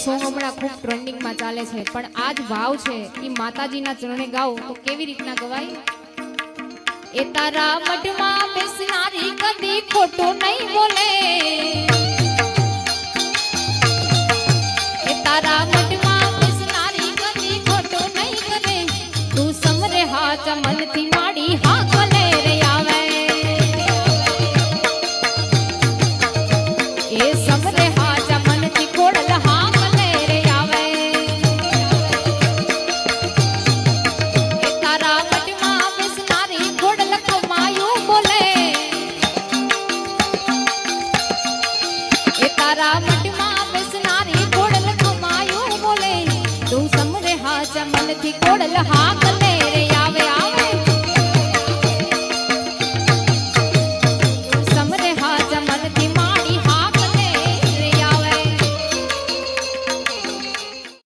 Song હમણાં ખૂબ ટ્રેન્ડિંગમાં ચાલે છે, પણ આ જ ભાવ છે એ માતાજીના ચરણે ગાઓ તો કેવી રીતના ગવાય? એ તારા મઢમાં બેસનારી કદી ખોટું નહીં બોલે, એ તારા મઢમાં બેસનારી કદી ખોટું નહીં કરે, તું સમરે હાથ મનથી માડી હા કલે રે આવે, એ સમરે હાથ મનથી ખોડલ હા કલે રે આવે, એ તારા મઢમાં બેસનારી ખોડલ કમાયું બોલે, એ તારા મઢમાં બેસનારી ખોડલ કમાયું બોલે, તું સમરે હાથ મનથી ખોડલ હા કલે રે